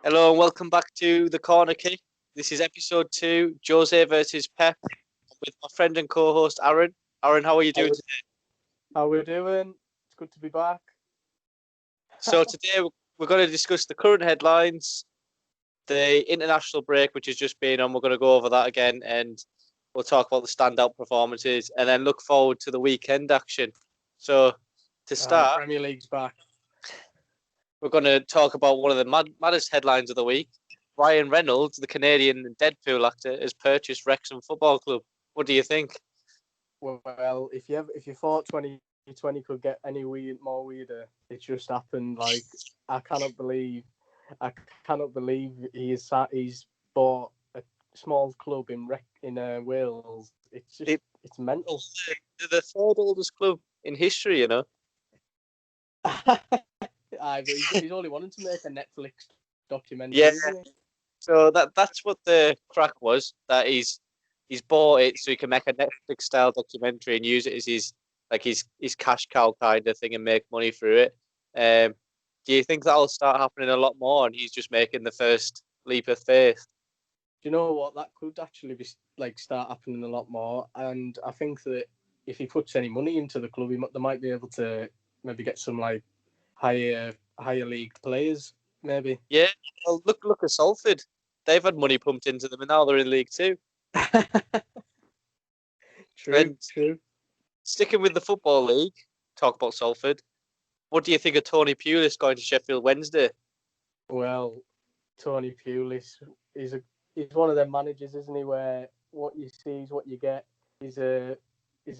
Hello and welcome back to the Corner Kick. This is episode 2, José versus Pep, with my friend and co-host Aaron. Aaron, how are you doing today? How we doing? It's good to be back. So today we're going to discuss the current headlines, the international break which has just been on. We're going to go over that again, and we'll talk about the standout performances, and then look forward to the weekend action. So to start, Premier League's back. we're going to talk about one of the maddest headlines of the week. Ryan Reynolds, the Canadian Deadpool actor, has purchased Wrexham Football Club. What do you think? Well, if you thought 2020 could get any more weirder, it just happened. Like I cannot believe he's bought a small club in Wales. It's mental. The third oldest club in history, you know. But he's only wanted to make a Netflix documentary. Yeah. Isn't he? So that's what the crack was. That he's bought it so he can make a Netflix style documentary and use it as his cash cow kind of thing and make money through it. Do you think that'll start happening a lot more, and he's just making the first leap of faith? Do you know what? That could actually be start happening a lot more, and I think that if he puts any money into the club, they might be able to maybe get some higher league players. Maybe. Yeah. Well, look at Salford. They've had money pumped into them, and now they're in League Two. True. Sticking with the Football League, talk about Salford. What do you think of Tony Pulis going to Sheffield Wednesday? Well, Tony Pulis he's one of them managers, isn't he? Where what you see is what you get. He's a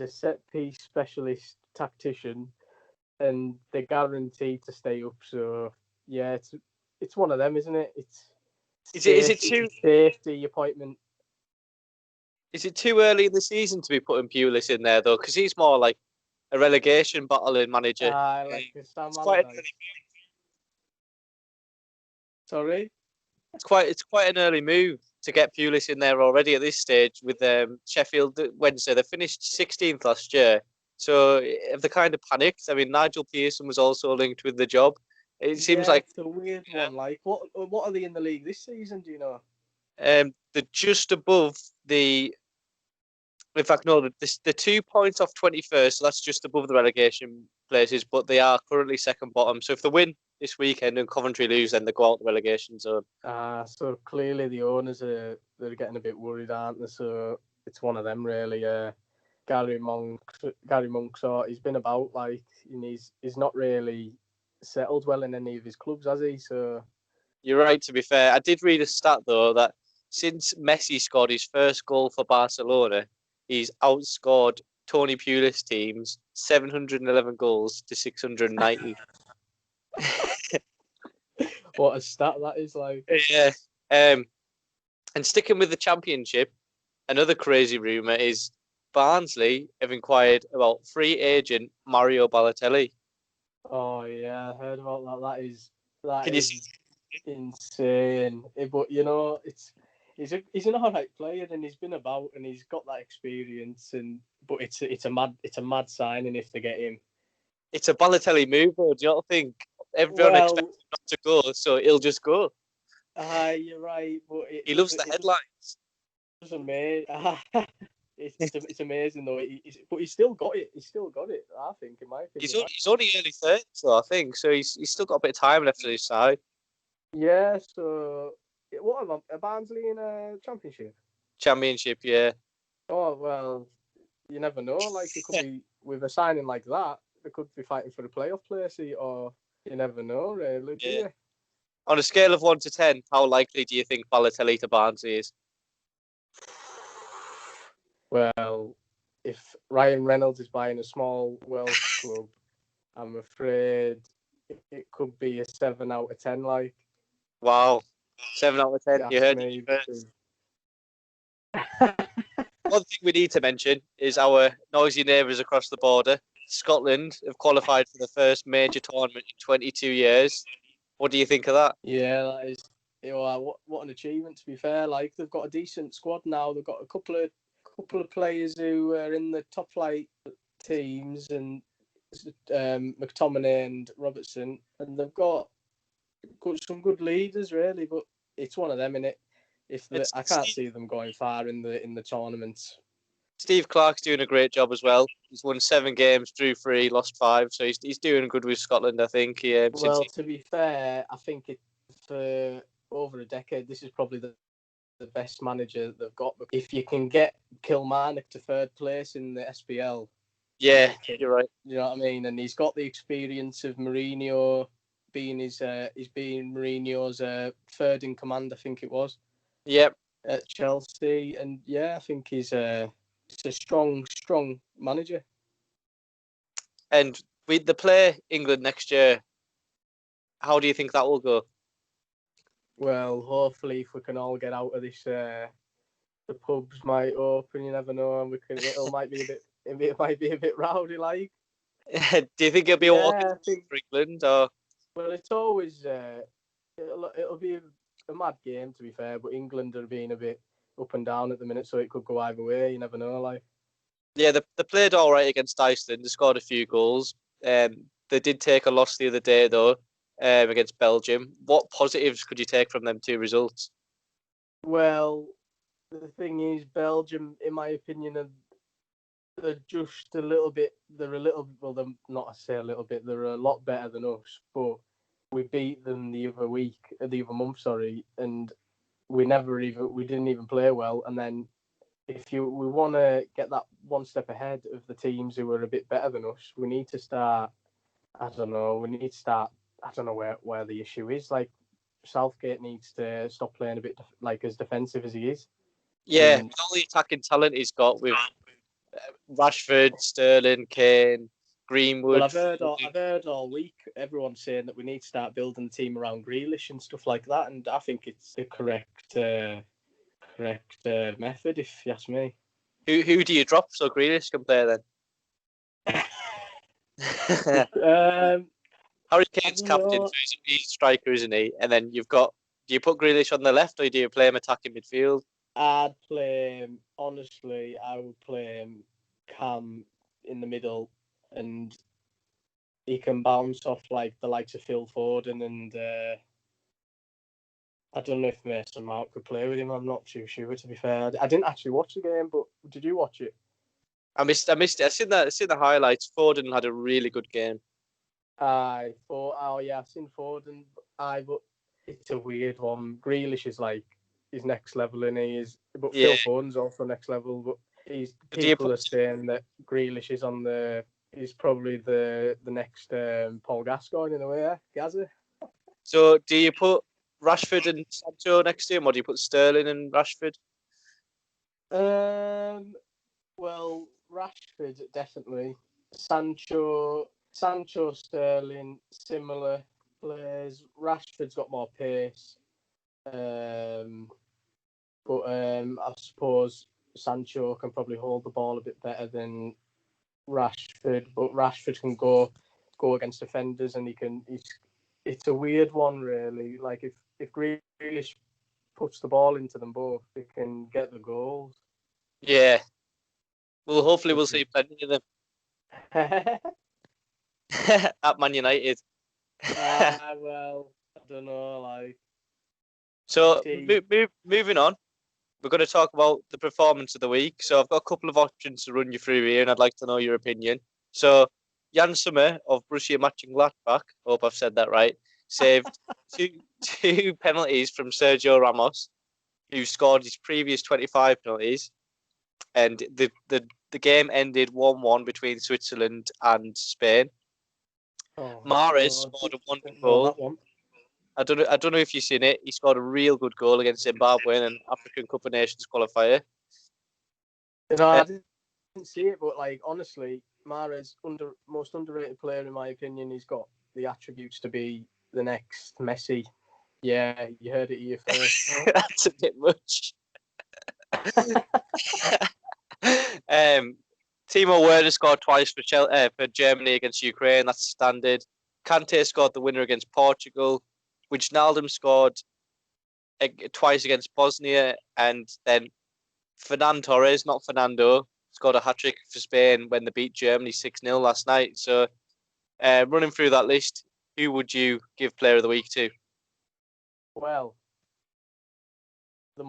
set piece specialist tactician, and they're guaranteed to stay up. So yeah, it's one of them, isn't it? Is it too safety appointment? Is it too early in the season to be putting Pulis in there though? Because he's more like a relegation battling manager. It's quite an early move. Sorry, it's quite an early move to get Pulis in there already at this stage with Sheffield Wednesday. They finished 16th last year, so if they kind of panicked, I mean, Nigel Pearson was also linked with the job. It seems like it's a weird one. Like, what are they in the league this season? Do you know? They're just above the. In fact, no, the 2 points off 21st, so that's just above the relegation places, but they are currently second bottom. So if they win this weekend and Coventry lose, then they go out the relegation zone. So clearly the owners they're getting a bit worried, aren't they? So it's one of them, really. Gary Monk, he's been about, and he's not really settled well in any of his clubs, has he? So you're right, to be fair. I did read a stat, though, that since Messi scored his first goal for Barcelona, he's outscored Tony Pulis teams 711 goals to 690. What a stat that is, like. Yeah. And sticking with the Championship, another crazy rumour is Barnsley have inquired about free agent Mario Balotelli. Oh yeah, I heard about that. Can you see? Insane. But he's an alright player, and he's been about, and he's got that experience. But it's a mad signing if they get him. It's a Balotelli move, though. Do you not think everyone expects him not to go, so he'll just go? You're right, but he loves the headlines. It's amazing. It's amazing though. But he's still got it. I think, in my opinion. He's only early 30s, though, I think. So he's still got a bit of time left on his side. Yeah. So what about Barnsley in a championship? Championship, yeah. Oh well, you never know. Like, it could be with a signing like that, they could be fighting for a playoff place, or you never know, really. Yeah. Do you? On a scale of 1 to 10, how likely do you think Balotelli to Barnsley is? Well, if Ryan Reynolds is buying a small Welsh club, I'm afraid it could be a 7 out of 10. Like, wow, 7 out of 10. You heard me. One thing we need to mention is our noisy neighbours across the border. Scotland have qualified for the first major tournament in 22 years. What do you think of that? Yeah, that is. What an achievement, to be fair. Like, they've got a decent squad now. They've got a couple of players who are in the top teams and McTominay and Robertson, and they've got some good leaders really. But it's one of them, innit? I can't see them going far in the tournament. Steve Clarke's doing a great job as well. He's won 7 games, drew 3, lost 5, so he's doing good with Scotland. I think. To be fair, I think for over a decade, this is probably the best manager they've got. If you can get Kilmarnock to 3rd place in the SPL, yeah, you're right. You know what I mean? And he's got the experience of Mourinho being Mourinho's 3rd in command, I think it was. Yep. At Chelsea, and I think he's a strong manager. And with the play England next year, how do you think that will go? Well, hopefully, if we can all get out of this, the pubs might open. You never know, and it might be a bit rowdy, like. Do you think it'll be a walk for England, or? Well, it's always it'll be a mad game, to be fair. But England are being a bit up and down at the minute, so it could go either way. You never know, like. Yeah, they played all right against Iceland. They scored a few goals. They did take a loss the other day, though, against Belgium. What positives could you take from them 2 results? Well, the thing is, Belgium, in my opinion, they're just a little bit. They're a little. Well, they're not. I say a little bit. They're a lot better than us, but we beat them the other month. Sorry, and we didn't even play well. And then, we want to get that one step ahead of the teams who are a bit better than us, we need to start. I don't know. I don't know where the issue is. Like, Southgate needs to stop playing a bit as defensive as he is. Yeah, with all the attacking talent he's got with Rashford, Sterling, Kane, Greenwood. Well, I've heard all week everyone saying that we need to start building the team around Grealish and stuff like that, and I think it's the correct method, if you ask me. Who do you drop so Grealish can play then? Harry Kane's captain, so he's a striker, isn't he? And then do you put Grealish on the left, or do you play him attacking midfield? I'd play him, honestly, I would play him Cam in the middle, and he can bounce off like the likes of Phil Foden, and I don't know if Mason Mount could play with him. I'm not too sure, to be fair. I didn't actually watch the game, but did you watch it? I missed it. I've seen the highlights. Foden had a really good game. I've seen Foden. But it's a weird one. Grealish is like his next level, and but Phil Foden's also next level. But people are saying that Grealish is probably the next Paul Gascoigne in a way, Gazza. So do you put Rashford and Sancho next to him, or do you put Sterling and Rashford? Well, Rashford definitely. Sancho, Sterling, similar players. Rashford's got more pace. But I suppose Sancho can probably hold the ball a bit better than Rashford. But Rashford can go against defenders, and it's a weird one, really. Like, if Grealish puts the ball into them both, they can get the goals. Yeah. Well, hopefully we'll see plenty of them at Man United. Well, I don't know, like. So moving on, we're going to talk about the performance of the week. So I've got a couple of options to run you through here, and I'd like to know your opinion. So Jan Sommer of Borussia Mönchengladbach, hope I've said that right, saved two penalties from Sergio Ramos, who scored his previous 25 penalties, and the game ended 1-1 between Switzerland and Spain. Mahrez scored a wonderful goal. I don't know if you've seen it. He scored a real good goal against Zimbabwe in an African Cup of Nations qualifier. I didn't see it, but like, honestly, Mahrez, most underrated player in my opinion. He's got the attributes to be the next Messi. Yeah, you heard it here first. That's a bit much. Timo Werner scored twice for Germany against Ukraine. That's standard. Kante scored the winner against Portugal. Wijnaldum scored twice against Bosnia, and then Ferran Torres, not Fernando, scored a hat-trick for Spain when they beat Germany 6-0 last night. So running through that list, who would you give Player of the Week to? Well, in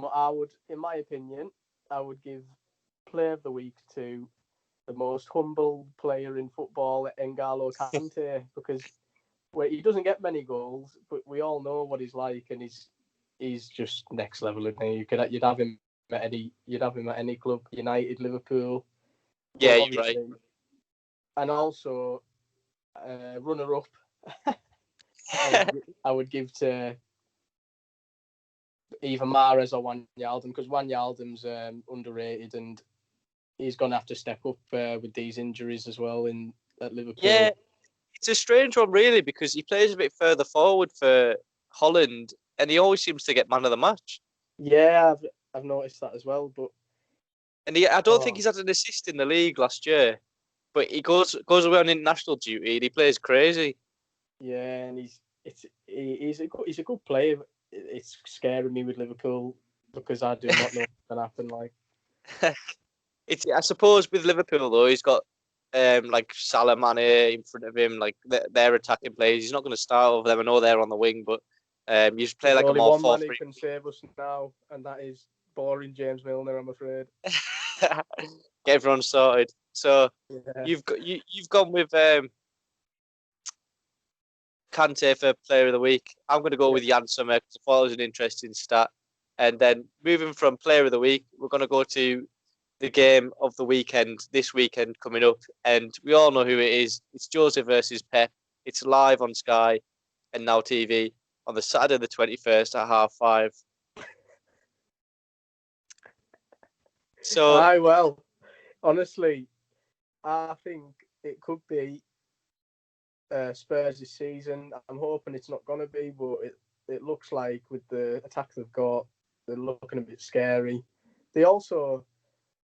my opinion, I would give Player of the Week to the most humble player in football, N'Golo Kante, because he doesn't get many goals, but we all know what he's like, and he's just next level. Isn't he? You'd have him at any club, United, Liverpool. Yeah, you're right. And also, runner up, I would give to either Mahrez or Wijnaldum, because Wijnaldum's underrated and he's going to have to step up with these injuries as well at Liverpool. Yeah, it's a strange one, really, because he plays a bit further forward for Holland, and he always seems to get man of the match. Yeah, I've noticed that as well. I don't think he's had an assist in the league last year, but he goes away on international duty and he plays crazy. Yeah, and he's a good player. It's scaring me with Liverpool because I do not know what's going to happen. Like, I suppose with Liverpool though, he's got like Salah, Mane in front of him, like their attacking players. He's not going to start over them. I know they're on the wing, but you just play like a more 4-3. Only one man who can save us now, and that is boring James Milner, I'm afraid. Get everyone sorted. So you've gone with Kante for Player of the Week. I'm going to go with Jan Sommer because I thought it was an interesting stat. And then moving from Player of the Week, we're going to go to the game of the weekend, this weekend coming up. And we all know who it is. It's José versus Pep. It's live on Sky and Now TV on the Saturday the 21st at 5:30. So, well, honestly, I think it could be Spurs this season. I'm hoping it's not going to be, but it looks like with the attack they've got, they're looking a bit scary. They also,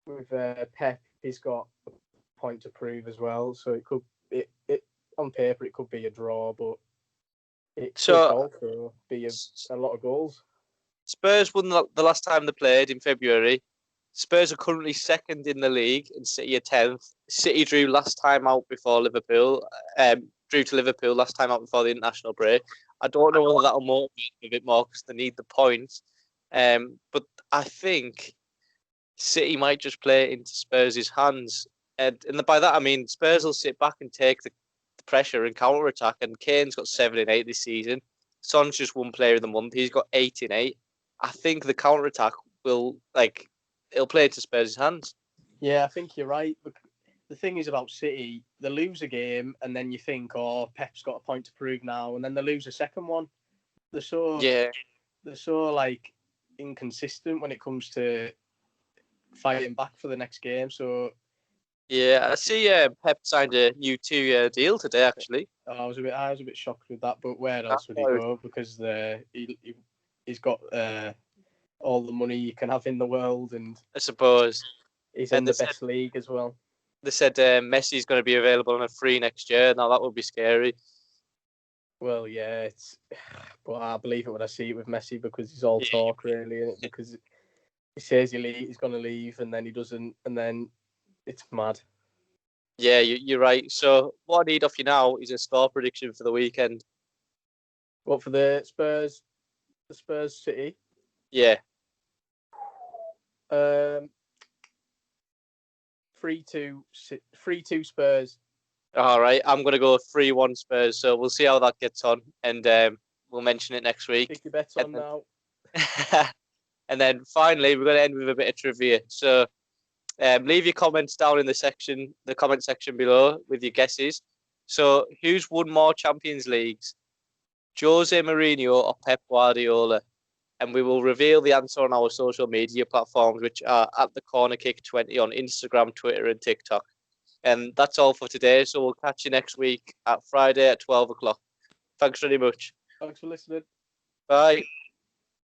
with Pep, he's got a point to prove as well. So it on paper it could be a draw, but it could also be a lot of goals. Spurs won the last time they played in February. Spurs are currently second in the league and City are 10th. City drew last time out before Liverpool. Drew to Liverpool last time out before the international break. I don't know whether that'll motivate a bit more because they need the points. But I think City might just play it into Spurs' hands. And by that I mean Spurs will sit back and take the pressure and counter-attack. And Kane's got 7 in 8 this season. Son's just won Player of the Month. He's got 8 in 8. I think the counter-attack it'll play into Spurs' hands. Yeah, I think you're right. The thing is about City, they lose a game and then you think, oh, Pep's got a point to prove now, and then they lose a second one. They're so like inconsistent when it comes to fighting back for the next game. So yeah, I see. Pep signed a new 2-year deal today. Actually, I was a bit shocked with that. But where else would he go? Because he's got all the money you can have in the world, and I suppose he's in the best league as well. They said Messi's going to be available on a free next year. Now that would be scary. Well, yeah, but I believe it when I see it with Messi because he's all talk really, because he says he's going to leave and then he doesn't, and then it's mad. Yeah, you're right. So what I need off you now is a score prediction for the weekend. What, for the Spurs City? Yeah. 3-2 Spurs. All right, I'm going to go 3-1 Spurs. So we'll see how that gets on, and we'll mention it next week. Pick your bets on now. And then finally, we're going to end with a bit of trivia. So leave your comments down in the comment section below with your guesses. So who's won more Champions Leagues, Jose Mourinho or Pep Guardiola? And we will reveal the answer on our social media platforms, which are at the Corner Kick 20 on Instagram, Twitter, and TikTok. And that's all for today. So we'll catch you next week at Friday at 12 o'clock. Thanks very much. Thanks for listening. Bye.